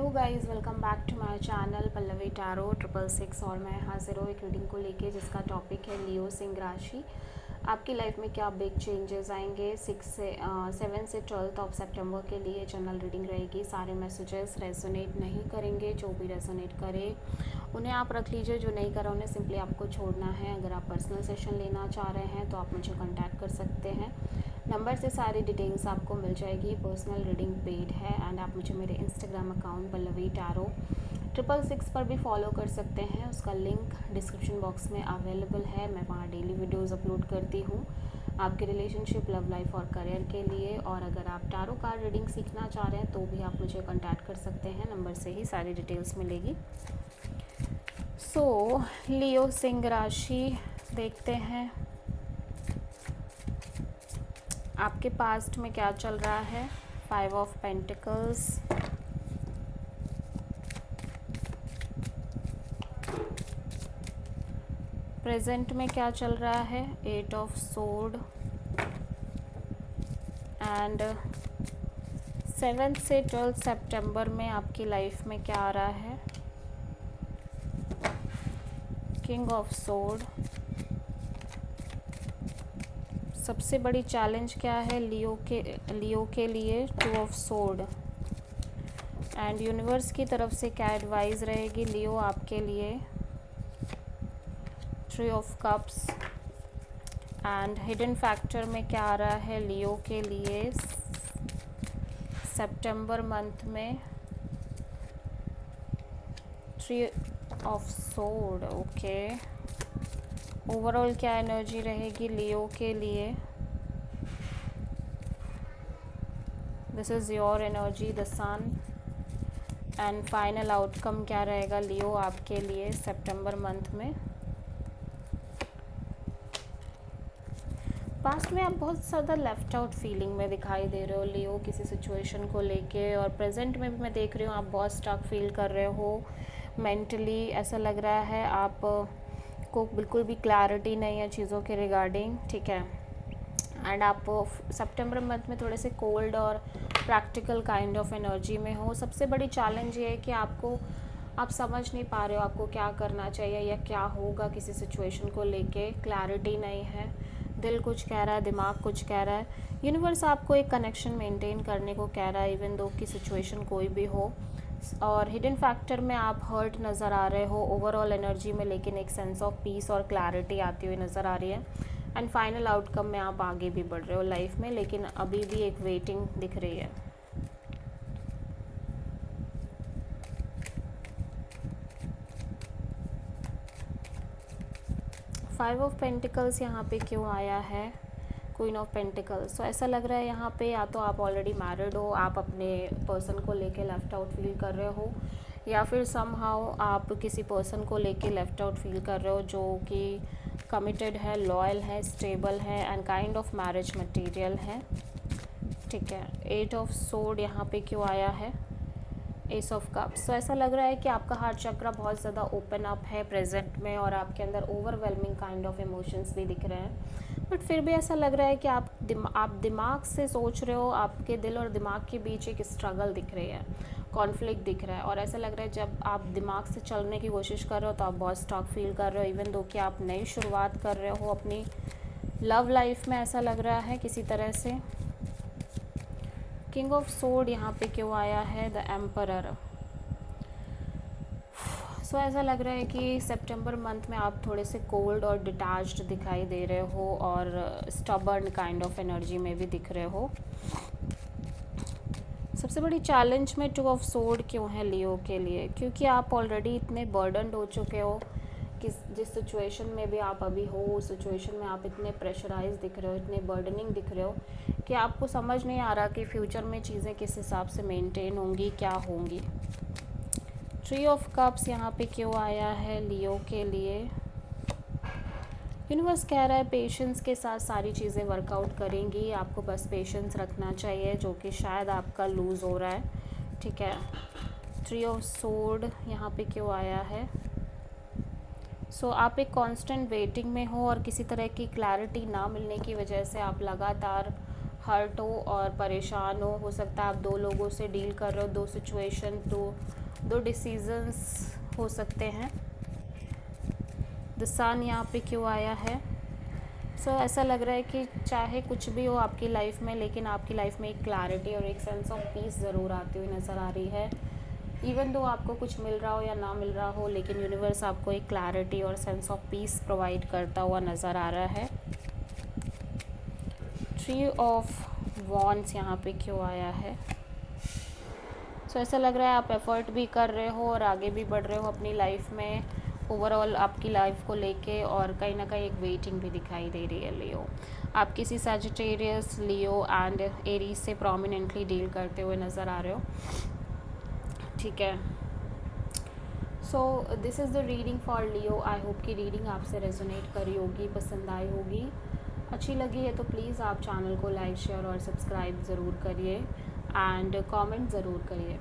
Hello guys, welcome back to my channel Pallavi tarot 666 और मैं हाजिर हूँ एक रीडिंग को लेके जिसका टॉपिक है लियो सिंह राशि। आपकी लाइफ में क्या बिग चेंजेस आएंगे 7 से 12 ऑफ सितंबर के लिए जनरल रीडिंग रहेगी। सारे मैसेजेस रेजोनेट नहीं करेंगे, जो भी रेजोनेट करे उन्हें आप रख लीजिए, जो नहीं करा उन्हें सिंपली आपको छोड़ना है। अगर आप पर्सनल सेशन लेना चाह रहे हैं तो आप मुझे कॉन्टैक्ट कर सकते हैं। नंबर से सारी डिटेल्स आपको मिल जाएगी। पर्सनल रीडिंग पेड है एंड आप मुझे मेरे इंस्टाग्राम अकाउंट पल्लवी टैरो 666 पर भी फॉलो कर सकते हैं। उसका लिंक डिस्क्रिप्शन बॉक्स में अवेलेबल है। मैं वहाँ डेली वीडियोस अपलोड करती हूँ आपके रिलेशनशिप, लव लाइफ और करियर के लिए। और अगर आप टैरो कार्ड रीडिंग सीखना चाह रहे हैं तो भी आप मुझे कॉन्टैक्ट कर सकते हैं। नंबर से ही सारी डिटेल्स मिलेगी। सो लियो सिंह राशि देखते हैं आपके पास्ट में क्या चल रहा है। 5 ऑफ पेंटिकल्स, प्रेजेंट में क्या चल रहा है। 8 ऑफ सोर्ड एंड 7 से 12 सितंबर में आपकी लाइफ में क्या आ रहा है। किंग ऑफ सोर्ड, सबसे बड़ी चैलेंज क्या है लियो के लिए। 2 ऑफ सोर्ड एंड यूनिवर्स की तरफ से क्या एडवाइस रहेगी लियो आपके लिए। 3 of cups and hidden factor में क्या आ रहा है लियो के लिए सितंबर मंथ में। 3 ऑफ सोर्ड, ओके। ओवरऑल क्या एनर्जी रहेगी लियो के लिए। This is your energy, the sun. And final outcome क्या रहेगा लियो आपके लिए सितंबर मंथ में। पास्ट में आप बहुत ज़्यादा लेफ्ट आउट फीलिंग में दिखाई दे रहे हो लियो किसी सिचुएशन को लेके, और प्रेजेंट में भी मैं देख रही हूँ आप बहुत स्टक फील कर रहे हो मेंटली। ऐसा लग रहा है आप को बिल्कुल भी क्लैरिटी नहीं है चीज़ों के रिगार्डिंग, ठीक है। एंड आप सितंबर मंथ में थोड़े से कोल्ड और प्रैक्टिकल काइंड ऑफ एनर्जी में हो। सबसे बड़ी चैलेंज ये है कि आप समझ नहीं पा रहे हो आपको क्या करना चाहिए या क्या होगा किसी सिचुएशन को लेके। क्लैरिटी नहीं है, दिल कुछ कह रहा है, दिमाग कुछ कह रहा है। यूनिवर्स आपको एक कनेक्शन मेंटेन करने को कह रहा है इवन दो की सिचुएशन कोई भी हो। और हिडन फैक्टर में आप हर्ट नज़र आ रहे हो ओवरऑल एनर्जी में, लेकिन एक सेंस ऑफ पीस और क्लैरिटी आती हुई नज़र आ रही है। एंड फाइनल आउटकम में आप आगे भी बढ़ रहे हो लाइफ में, लेकिन अभी भी एक वेटिंग दिख रही है। फाइव ऑफ पेंटिकल्स यहाँ पे क्यों आया है, क्वीन ऑफ पेंटिकल्स। तो ऐसा लग रहा है यहाँ पे या तो आप ऑलरेडी मैरिड हो, आप अपने पर्सन को लेके लेफ़्ट आउट फील कर रहे हो, या फिर समहाउ आप किसी पर्सन को लेके लेफ़्ट आउट फील कर रहे हो जो कि कमिटेड है, लॉयल है, स्टेबल है and kind of marriage material है, ठीक है। 8 ऑफ सोर्ड यहाँ पे क्यों आया है, एस ऑफ कप्स। तो ऐसा लग रहा है कि आपका हार्ट चक्र बहुत ज़्यादा ओपन अप है प्रेजेंट में, और आपके अंदर ओवरवेलमिंग काइंड ऑफ इमोशंस भी दिख रहे हैं। बट फिर भी ऐसा लग रहा है कि आप दिमाग से सोच रहे हो, आपके दिल और दिमाग के बीच एक स्ट्रगल दिख रही है, कॉन्फ्लिक्ट दिख रहा है। और ऐसा लग रहा है जब आप दिमाग से चलने की कोशिश कर रहे हो तो आप बहुत स्टक फील कर रहे हो, इवन दो कि आप नई शुरुआत कर रहे हो अपनी लव लाइफ में, ऐसा लग रहा है किसी तरह से। किंग ऑफ सोर्ड यहाँ पे क्यों आया है, द एम्परर। सो ऐसा लग रहा है कि सितंबर मंथ में आप थोड़े से कोल्ड और डिटैच्ड दिखाई दे रहे हो, और स्टबर्न काइंड ऑफ एनर्जी में भी दिख रहे हो। सबसे बड़ी चैलेंज में 2 ऑफ सोर्ड क्यों है लियो के लिए, क्योंकि आप ऑलरेडी इतने बर्डनड हो चुके हो कि जिस सिचुएशन में भी आप अभी हो उस सिचुएशन में आप इतने प्रेशराइज दिख रहे हो, इतने बर्डनिंग दिख रहे हो कि आपको समझ नहीं आ रहा कि फ्यूचर में चीज़ें किस हिसाब से मेंटेन होंगी, क्या होंगी। 3 ऑफ कप्स यहाँ पे क्यों आया है लियो के लिए। यूनिवर्स कह रहा है पेशेंस के साथ सारी चीज़ें वर्कआउट करेंगी, आपको बस पेशेंस रखना चाहिए, जो कि शायद आपका लूज़ हो रहा है, ठीक है। 3 ऑफ सोर्ड यहाँ पे क्यों आया है। सो आप एक कांस्टेंट वेटिंग में हो, और किसी तरह की क्लैरिटी ना मिलने की वजह से आप लगातार हर्ट हो और परेशान हो सकता है आप दो लोगों से डील कर रहे हो, दो सिचुएशन, दो डिसीजंस हो सकते हैं। द सन यहाँ पे क्यों आया है? ऐसा लग रहा है कि चाहे कुछ भी हो आपकी लाइफ में, लेकिन आपकी लाइफ में एक क्लैरिटी और एक सेंस ऑफ पीस ज़रूर आती हुई नज़र आ रही है। इवन दो आपको कुछ मिल रहा हो या ना मिल रहा हो, लेकिन यूनिवर्स आपको एक क्लैरिटी और सेंस ऑफ पीस प्रोवाइड करता हुआ नज़र आ रहा है। थ्री ऑफ वॉन्ड्स यहाँ पे क्यों आया है? ऐसा लग रहा है आप एफ़र्ट भी कर रहे हो और आगे भी बढ़ रहे हो अपनी लाइफ में, ओवरऑल आपकी लाइफ को लेके, और कहीं ना कहीं एक वेटिंग भी दिखाई दे रही है लियो। आप किसी सैजिटेरियस, लियो एंड एरीज से प्रोमिनेंटली डील करते हुए नज़र आ रहे हो, ठीक है। This is the reading for Leo. I hope कि रीडिंग आपसे रेजोनेट करी होगी, पसंद आई होगी। अच्छी लगी है तो प्लीज़ आप चैनल को लाइक, शेयर और सब्सक्राइब ज़रूर करिए एंड कमेंट ज़रूर करिए।